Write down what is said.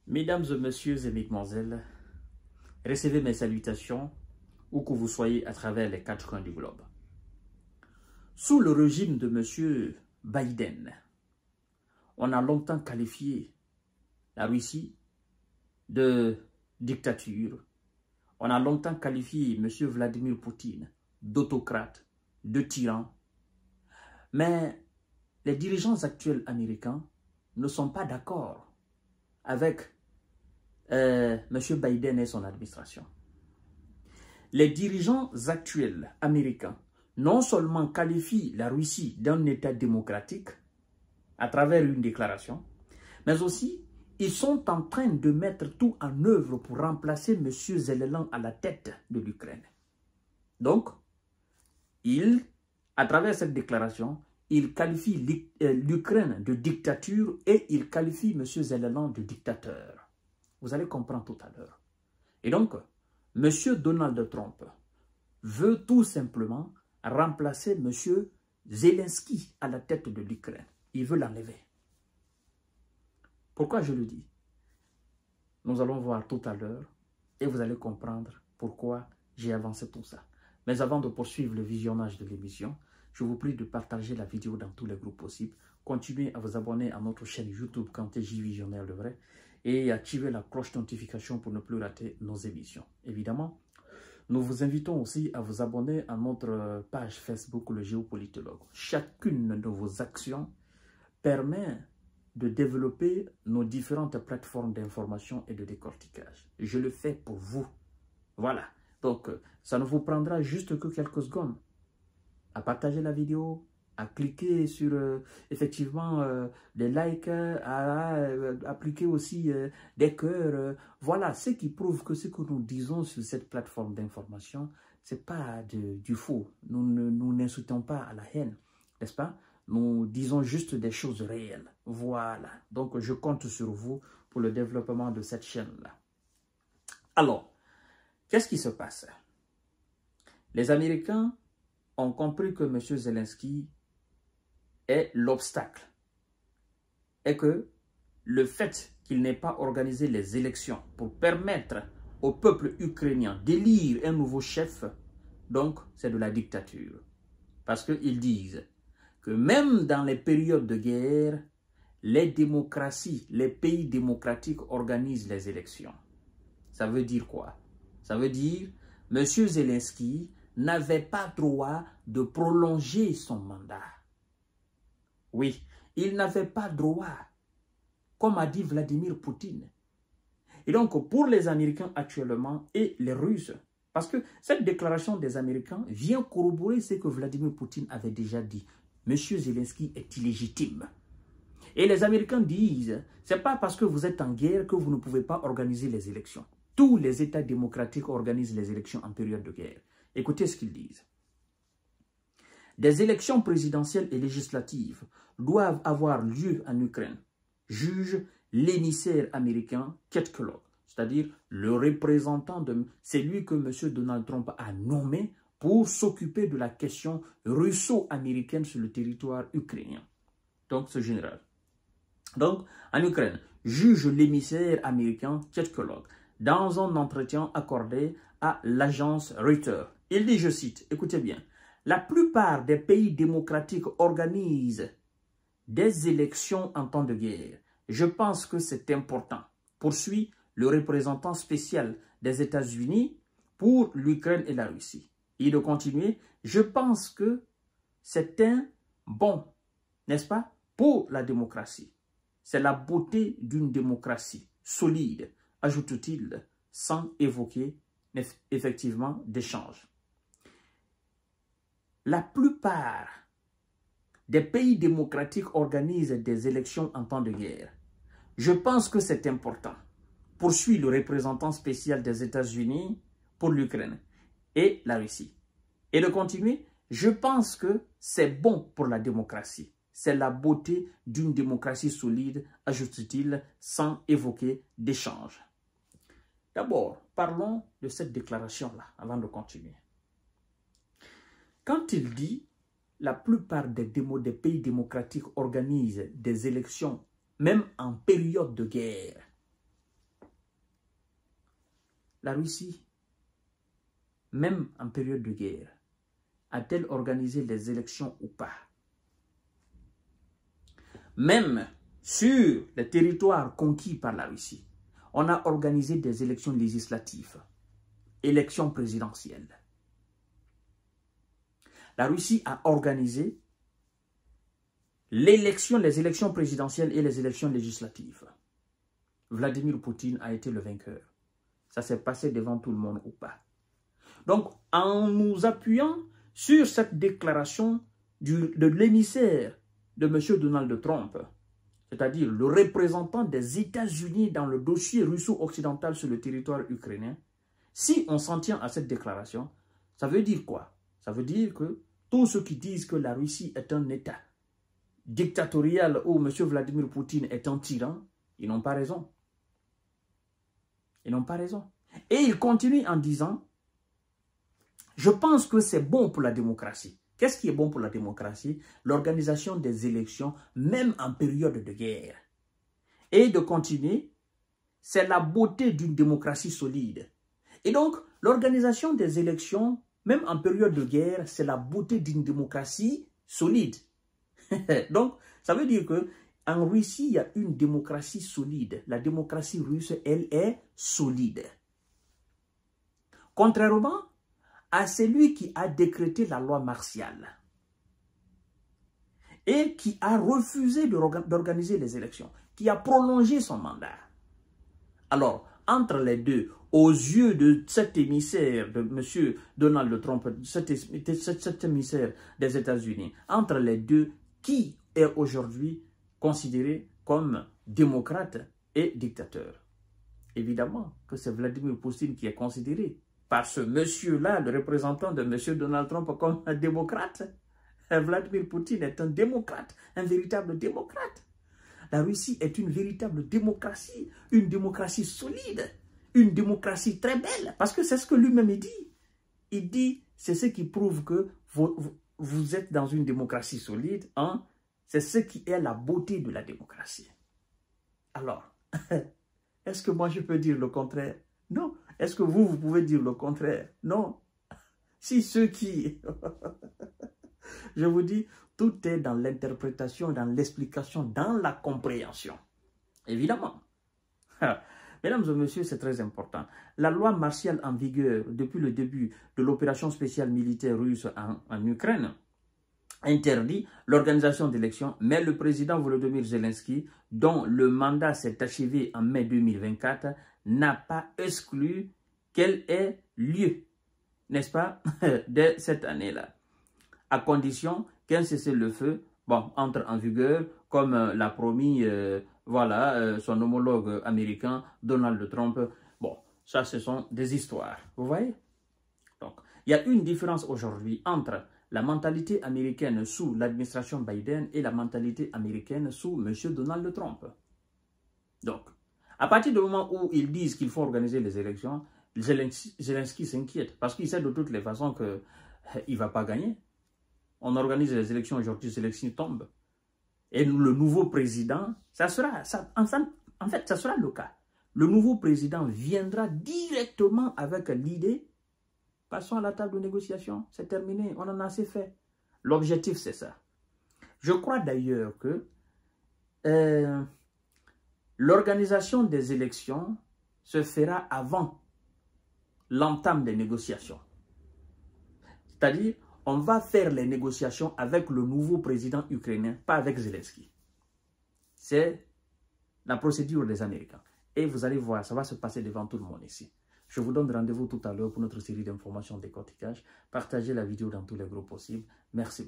Mesdames et messieurs et mesdemoiselles, recevez mes salutations où que vous soyez à travers les quatre coins du globe. Sous le régime de M. Biden, on a longtemps qualifié la Russie de dictature. On a longtemps qualifié M. Vladimir Poutine d'autocrate, de tyran. Mais les dirigeants actuels américains ne sont pas d'accord avec M. Biden et son administration. Les dirigeants actuels américains non seulement qualifient la Russie d'un État démocratique à travers une déclaration, mais aussi ils sont en train de mettre tout en œuvre pour remplacer M. Zelensky à la tête de l'Ukraine. Donc, à travers cette déclaration, il qualifie l'Ukraine de dictature et il qualifie M. Zelensky de dictateur. Vous allez comprendre tout à l'heure. Et donc, M. Donald Trump veut tout simplement remplacer M. Zelensky à la tête de l'Ukraine. Il veut l'enlever. Pourquoi je le dis? Nous allons voir tout à l'heure et vous allez comprendre pourquoi j'ai avancé tout ça. Mais avant de poursuivre le visionnage de l'émission, je vous prie de partager la vidéo dans tous les groupes possibles. Continuez à vous abonner à notre chaîne YouTube Kanté J Visionnaire de vrai et activer la cloche de notification pour ne plus rater nos émissions. Évidemment, nous vous invitons aussi à vous abonner à notre page Facebook Le Géopolitologue. Chacune de vos actions permet de développer nos différentes plateformes d'information et de décortiquage. Je le fais pour vous. Voilà. Donc, ça ne vous prendra juste que quelques secondes à partager la vidéo, à cliquer sur effectivement des likes, à appliquer aussi des cœurs. Voilà, ce qui prouve que ce que nous disons sur cette plateforme d'information, ce n'est pas du faux. Nous n'insultons pas à la haine, n'est-ce pas? Nous disons juste des choses réelles. Voilà. Donc, je compte sur vous pour le développement de cette chaîne-là. Alors, qu'est-ce qui se passe? Les Américains ont compris que M. Zelensky est l'obstacle et que le fait qu'il n'ait pas organisé les élections pour permettre au peuple ukrainien d'élire un nouveau chef, donc c'est de la dictature. Parce qu'ils disent que même dans les périodes de guerre, les démocraties, les pays démocratiques organisent les élections. Ça veut dire quoi? Ça veut dire M. Zelensky n'avait pas droit de prolonger son mandat. Oui, il n'avait pas droit, comme a dit Vladimir Poutine. Et donc, pour les Américains actuellement et les Russes, parce que cette déclaration des Américains vient corroborer ce que Vladimir Poutine avait déjà dit. M. Zelensky est illégitime. Et les Américains disent, ce n'est pas parce que vous êtes en guerre que vous ne pouvez pas organiser les élections. Tous les États démocratiques organisent les élections en période de guerre. Écoutez ce qu'ils disent. Des élections présidentielles et législatives doivent avoir lieu en Ukraine, juge l'émissaire américain Keith Kellogg, c'est-à-dire le représentant de celui que M. Donald Trump a nommé pour s'occuper de la question russo-américaine sur le territoire ukrainien. Donc, ce général. Donc, en Ukraine, juge l'émissaire américain Keith Kellogg dans un entretien accordé à l'agence Reuters. Il dit, je cite, écoutez bien, la plupart des pays démocratiques organisent des élections en temps de guerre. Je pense que c'est important, poursuit le représentant spécial des États-Unis pour l'Ukraine et la Russie. Il a continué, je pense que c'est un bon, n'est-ce pas, pour la démocratie. C'est la beauté d'une démocratie solide, ajoute-t-il, sans évoquer effectivement d'échanges. La plupart des pays démocratiques organisent des élections en temps de guerre. Je pense que c'est important, poursuit le représentant spécial des États-Unis pour l'Ukraine et la Russie. Et de continuer, je pense que c'est bon pour la démocratie. C'est la beauté d'une démocratie solide, ajoute-t-il, sans évoquer d'échange. D'abord, parlons de cette déclaration-là, avant de continuer. Quand il dit la plupart des pays démocratiques organisent des élections, même en période de guerre, la Russie, même en période de guerre, a-t-elle organisé les élections ou pas? Même sur les territoires conquis par la Russie, on a organisé des élections législatives, élections présidentielles. La Russie a organisé les élections présidentielles et les élections législatives. Vladimir Poutine a été le vainqueur. Ça s'est passé devant tout le monde ou pas? Donc, en nous appuyant sur cette déclaration de l'émissaire de M. Donald Trump, c'est-à-dire le représentant des États-Unis dans le dossier russo-occidental sur le territoire ukrainien, si on s'en tient à cette déclaration, ça veut dire quoi? Ça veut dire que tous ceux qui disent que la Russie est un État dictatorial où M. Vladimir Poutine est un tyran, ils n'ont pas raison. Ils n'ont pas raison. Et il continue en disant, je pense que c'est bon pour la démocratie. Qu'est-ce qui est bon pour la démocratie? L'organisation des élections, même en période de guerre. Et de continuer, c'est la beauté d'une démocratie solide. Et donc, l'organisation des élections, même en période de guerre, c'est la beauté d'une démocratie solide. Donc, ça veut dire que en Russie, il y a une démocratie solide. La démocratie russe, elle est solide. Contrairement à celui qui a décrété la loi martiale et qui a refusé d'organiser les élections, qui a prolongé son mandat. Alors, entre les deux, aux yeux de cet émissaire de M. Donald Trump, cet émissaire des États-Unis, entre les deux, qui est aujourd'hui considéré comme démocrate et dictateur? Évidemment que c'est Vladimir Poutine qui est considéré par ce monsieur-là, le représentant de M. Donald Trump, comme un démocrate. Vladimir Poutine est un démocrate, un véritable démocrate. La Russie est une véritable démocratie, une démocratie solide, une démocratie très belle, parce que c'est ce que lui-même dit. Il dit, c'est ce qui prouve que vous êtes dans une démocratie solide, hein? C'est ce qui est la beauté de la démocratie. Alors, est-ce que moi je peux dire le contraire? Non. Est-ce que vous pouvez dire le contraire? Non. Si ceux qui... Je vous dis, tout est dans l'interprétation, dans l'explication, dans la compréhension. Évidemment. Mesdames et messieurs, c'est très important. La loi martiale en vigueur depuis le début de l'opération spéciale militaire russe en Ukraine interdit l'organisation d'élections, mais le président Volodymyr Zelensky, dont le mandat s'est achevé en mai 2024, n'a pas exclu qu'elle ait lieu, n'est-ce pas, dès cette année-là, à condition qu'un cessez-le-feu entre en vigueur, comme l'a promis son homologue américain Donald Trump. Bon, ça ce sont des histoires, vous voyez? Donc, il y a une différence aujourd'hui entre la mentalité américaine sous l'administration Biden et la mentalité américaine sous M. Donald Trump. Donc, à partir du moment où ils disent qu'il faut organiser les élections, Zelensky s'inquiète parce qu'il sait de toutes les façons qu'il ne va pas gagner. On organise les élections aujourd'hui, Zelensky tombe. Et le nouveau président, ça sera le cas. Le nouveau président viendra directement avec l'idée, passons à la table de négociation, c'est terminé, on en a assez fait. L'objectif, c'est ça. Je crois d'ailleurs que l'organisation des élections se fera avant l'entame des négociations. C'est-à-dire, on va faire les négociations avec le nouveau président ukrainien, pas avec Zelensky. C'est la procédure des Américains. Et vous allez voir, ça va se passer devant tout le monde ici. Je vous donne rendez-vous tout à l'heure pour notre série d'informations décortiquage. Partagez la vidéo dans tous les groupes possibles. Merci.